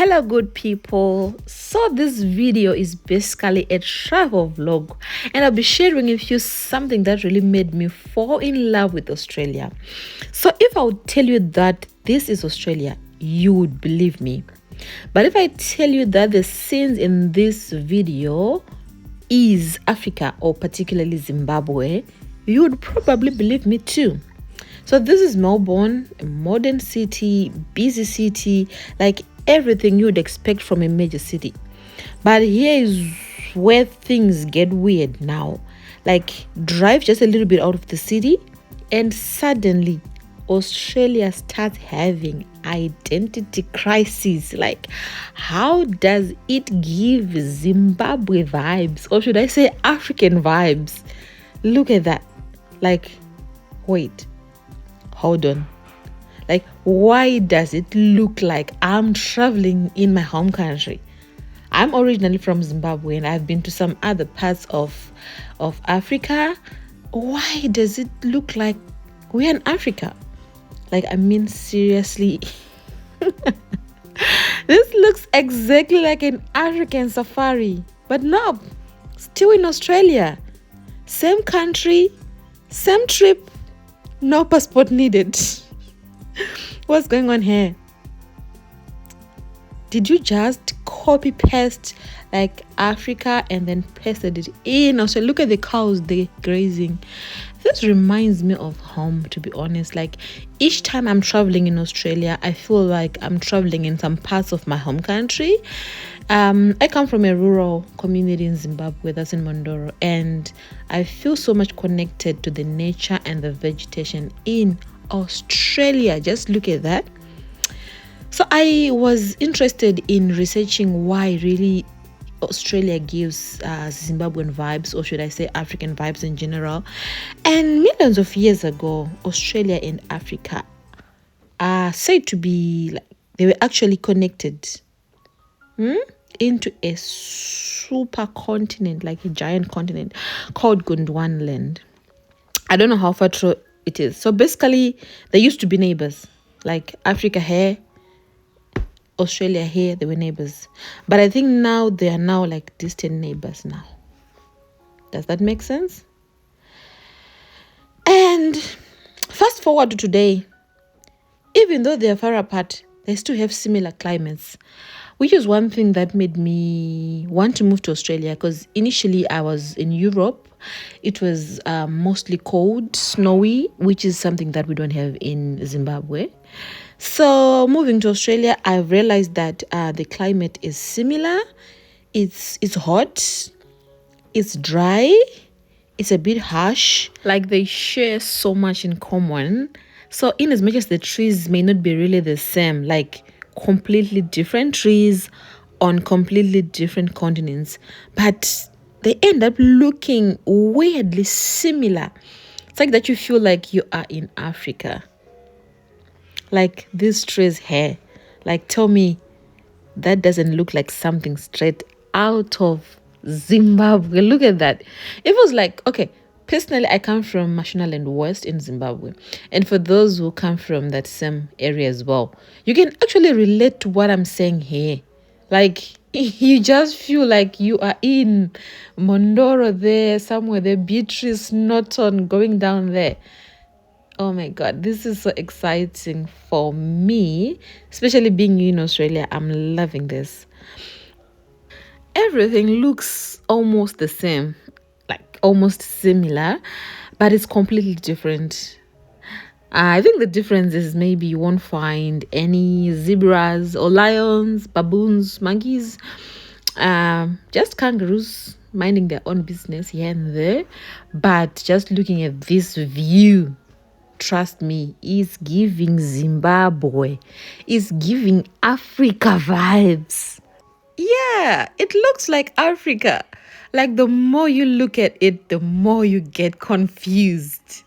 Hello good people. So this video is basically a travel vlog and I'll be sharing with you something that really made me fall in love with Australia. So if I would tell you that this is Australia, you would believe me. But if I tell you that the scenes in this video is Africa or particularly Zimbabwe, you would probably believe me too. So this is Melbourne, a modern city, busy city, like everything you would expect from a major city. But here is where things get weird now. Like drive just a little bit out of the city and suddenly Australia starts having identity crisis. Like, how does it give Zimbabwe vibes, or should I say African vibes? Look at that. Like, wait, hold on. Like, why does it look like I'm traveling in my home country? I'm originally from Zimbabwe and I've been to some other parts of Africa. Why does it look like we're in Africa? Like, I mean, seriously. This looks exactly like an African safari. But no, still in Australia. Same country, same trip, no passport needed. What's going on here? Did you just copy paste like Africa and then pasted it in Australia? Look at the cows, they're grazing. This reminds me of home, to be honest. Like each time I'm traveling in Australia, I feel like I'm traveling in some parts of my home country. I come from a rural community in Zimbabwe, that's in Mondoro, and I feel so much connected to the nature and the vegetation in Australia. Just look at that. So I was interested in researching why really Australia gives Zimbabwean vibes, or should I say African vibes in general. And millions of years ago, Australia and Africa are said to be like they were actually connected into a super continent, like a giant continent called Gondwana. I don't know how far true it is. So basically, they used to be neighbors, like Africa here, Australia here, they were neighbors. But I think now they are now like distant neighbors now. Does that make sense? And fast forward to today, even though they are far apart, they still have similar climates, which is one thing that made me want to move to Australia, because initially I was in Europe. It was mostly cold, snowy, which is something that we don't have in Zimbabwe. So moving to Australia, I realized that the climate is similar. It's hot, it's dry, it's a bit harsh. Like they share so much in common. So in as much as the trees may not be really the same, like completely different trees on completely different continents, but they end up looking weirdly similar. It's like that you feel like you are in Africa. Like this tree's hair. Like tell me that doesn't look like something straight out of Zimbabwe. Look at that. It was like, okay, personally, I come from Mashonaland West in Zimbabwe. And for those who come from that same area as well, you can actually relate to what I'm saying here. Like, you just feel like you are in Mondoro there, somewhere, the Beatrice Norton going down there. Oh my God, this is so exciting for me, especially being in Australia. I'm loving this. Everything looks almost the same, like almost similar, but it's completely different. I think the difference is maybe you won't find any zebras or lions, baboons, monkeys, just kangaroos minding their own business here and there. But just looking at this view, trust me, is giving Zimbabwe, is giving Africa vibes. Yeah, it looks like Africa. Like the more you look at it, the more you get confused.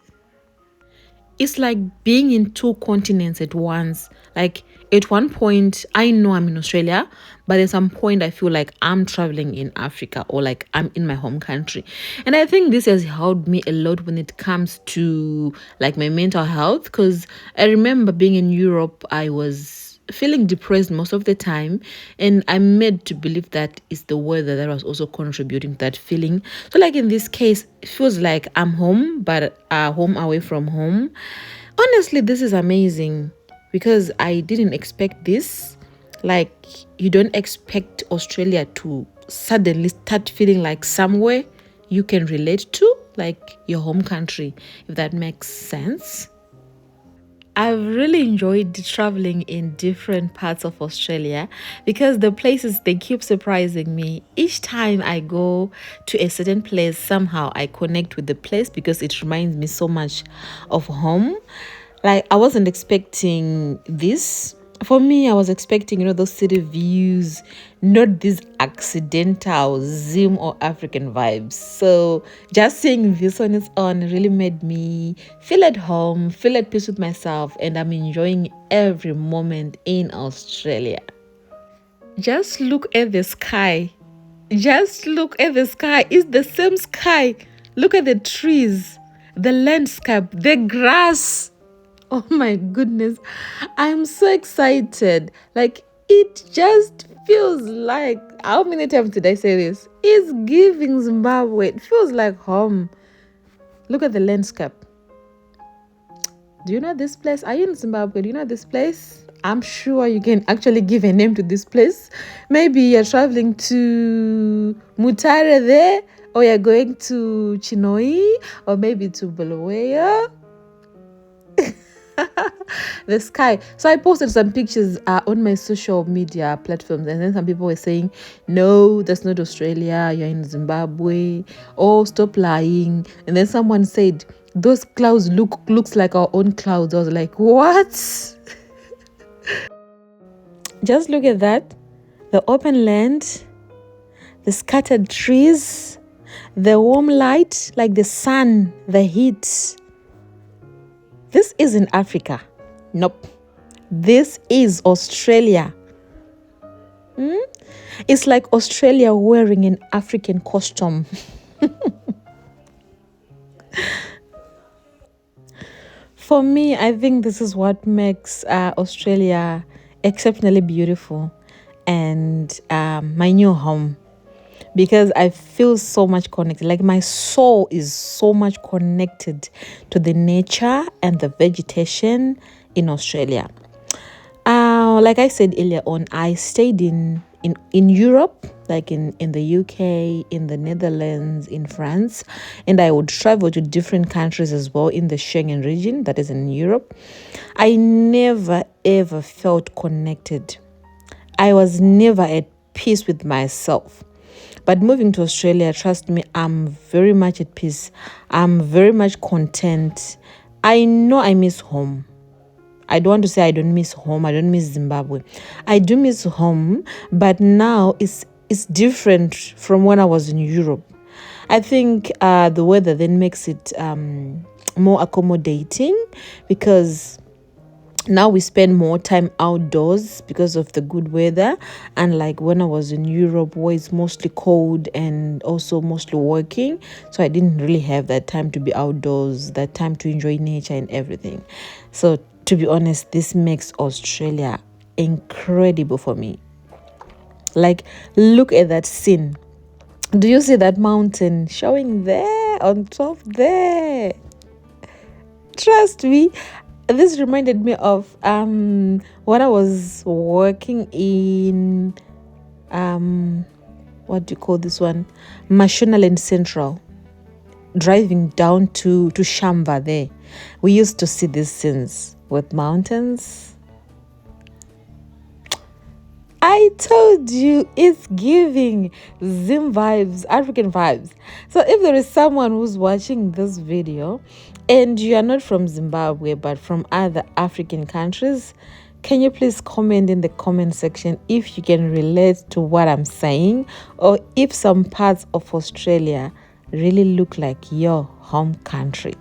It's like being in two continents at once. Like at one point, I know I'm in Australia, but at some point I feel like I'm traveling in Africa or like I'm in my home country. And I think this has helped me a lot when it comes to like my mental health, because I remember being in Europe, I was feeling depressed most of the time, and I'm made to believe that it's the weather that was also contributing to that feeling. So like in this case, it feels like I'm home, but home away from home. Honestly, this is amazing because I didn't expect this. Like, you don't expect Australia to suddenly start feeling like somewhere you can relate to, like your home country, if that makes sense. I've really enjoyed traveling in different parts of Australia because the places they keep surprising me. Each time I go to a certain place, somehow I connect with the place because it reminds me so much of home. Like, I wasn't expecting this. For me, I was expecting, those city views, not these accidental Zim or African vibes. So just seeing this on its own really made me feel at home, feel at peace with myself, and I'm enjoying every moment in Australia. Just look at the sky. Just look at the sky. It's the same sky. Look at the trees, the landscape, the grass. Oh my goodness. I'm so excited. Like, it just feels like, how many times did I say this? It's giving Zimbabwe. It feels like home. Look at the landscape. Do you know this place? Are you in Zimbabwe? Do you know this place? I'm sure you can actually give a name to this place. Maybe you're traveling to Mutare there, or you're going to Chinoi, or maybe to Bulawayo. The sky. So I posted some pictures on my social media platforms, and then some people were saying, no, that's not Australia, you're in Zimbabwe. Oh, stop lying. And then someone said, those clouds looks like our own clouds. I was like, what? Just look at that. The open land, the scattered trees, the warm light, like the sun, the heat. This isn't Africa. Nope. This is Australia. It's like Australia wearing an African costume. For me, I think this is what makes Australia exceptionally beautiful and my new home, because I feel so much connected. Like, my soul is so much connected to the nature and the vegetation in Australia. Like I said earlier on, I stayed in Europe, like in the UK, in the Netherlands, in France, and I would travel to different countries as well in the Schengen region, that is in Europe. I never ever felt connected. I was never at peace with myself. But moving to Australia, trust me, I'm very much at peace. I'm very much content. I know I miss home. I don't want to say I don't miss home. I don't miss Zimbabwe. I do miss home, but now it's different from when I was in Europe. I think the weather then makes it more accommodating, because now we spend more time outdoors because of the good weather. And like when I was in Europe, where it's mostly cold and also mostly working, so I didn't really have that time to be outdoors, that time to enjoy nature and everything. So to be honest, this makes Australia incredible for me. Like, look at that scene. Do you see that mountain showing there on top there? Trust me, this reminded me of when I was working in what do you call this one? Mashonaland Central. Driving down to Shamba there. We used to see these scenes with mountains. I told you, it's giving Zim vibes, African vibes. So if there is someone who's watching this video and you are not from Zimbabwe but from other African countries, can you please comment in the comment section if you can relate to what I'm saying, or if some parts of Australia really look like your home country?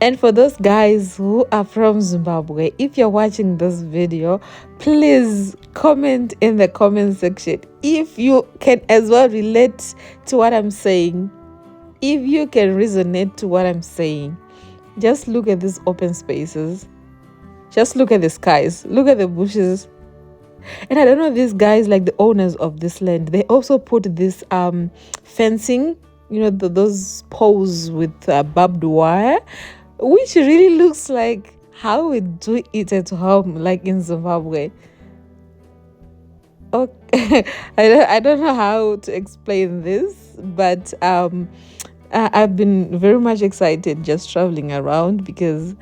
And for those guys who are from Zimbabwe, if you're watching this video, please comment in the comment section if you can as well relate to what I'm saying, if you can resonate to what I'm saying. Just look at these open spaces. Just look at the skies, look at the bushes. And I don't know, these guys, like the owners of this land, they also put this fencing, those poles with barbed wire, which really looks like how we do it at home, like in Zimbabwe. Okay, I don't know how to explain this, but I've been very much excited just traveling around because,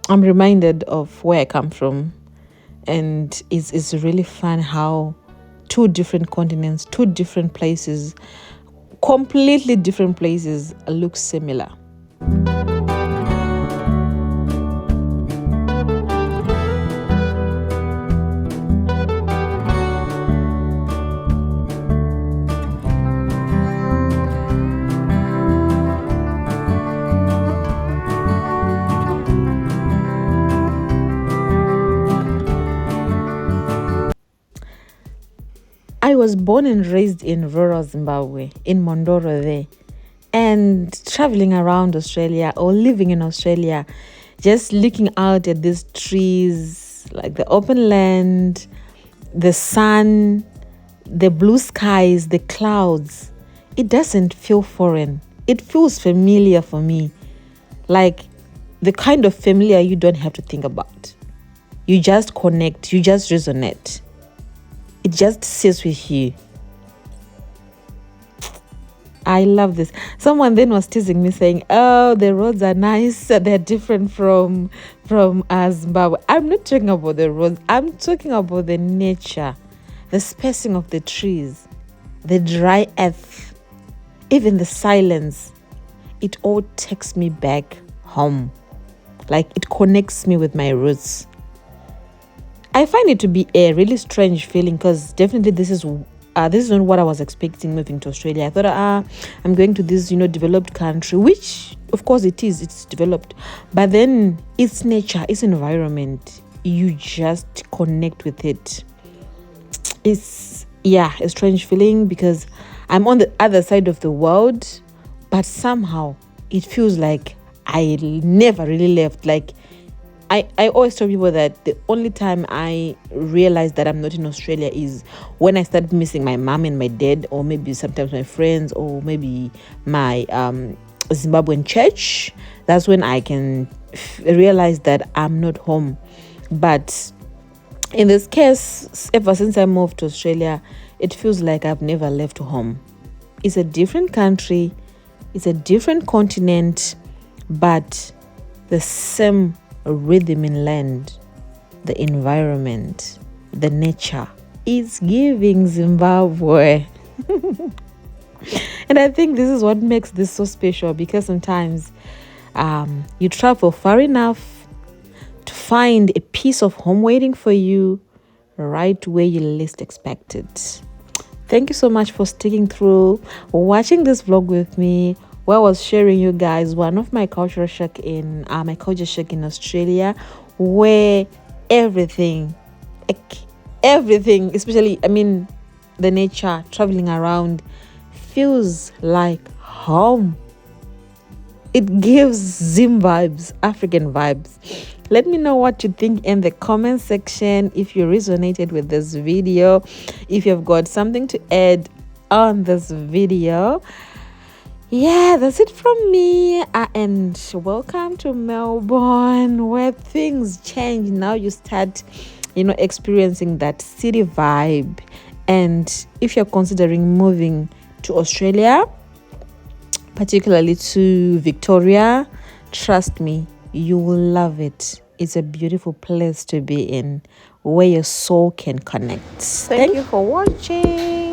I'm reminded of where I come from, and it's really fun how two different continents, two different places, completely different places look similar. I was born and raised in rural Zimbabwe, in Mondoro there. And traveling around Australia or living in Australia, just looking out at these trees, like the open land, the sun, the blue skies, the clouds, it doesn't feel foreign. It feels familiar for me. Like the kind of familiar you don't have to think about. You just connect, you just resonate. It just sits with you. I love this. Someone then was teasing me saying, "Oh, the roads are nice. They're different from Zimbabwe." I'm not talking about the roads. I'm talking about the nature, the spacing of the trees, the dry earth, even the silence. It all takes me back home. Like it connects me with my roots. I find it to be a really strange feeling because definitely this is not what I was expecting moving to Australia. I thought, I'm going to this, developed country, which of course it is. It's developed, but then it's nature, it's environment. You just connect with it. It's a strange feeling because I'm on the other side of the world, but somehow it feels like I never really left. Like I always tell people that the only time I realized that I'm not in Australia is when I started missing my mom and my dad, or maybe sometimes my friends, or maybe my Zimbabwean church. That's when I can realize that I'm not home. But in this case, ever since I moved to Australia, it feels like I've never left home. It's a different country, it's a different continent, but the same rhythm in land, the environment, the nature is giving Zimbabwe. And I think this is what makes this so special, because sometimes you travel far enough to find a piece of home waiting for you right where you least expect it. Thank you so much for sticking through, watching this vlog with me, where I was sharing you guys one of my culture shock in Australia, where everything, especially the nature, traveling around, feels like home. It gives Zim vibes, African vibes. Let me know what you think in the comment section, if you resonated with this video, if you've got something to add on this video. Yeah, that's it from me, and welcome to Melbourne, where things change. Now you start experiencing that city vibe. And if you're considering moving to Australia, particularly to Victoria, trust me, you will love it. It's a beautiful place to be in, where your soul can connect. Thank you for watching.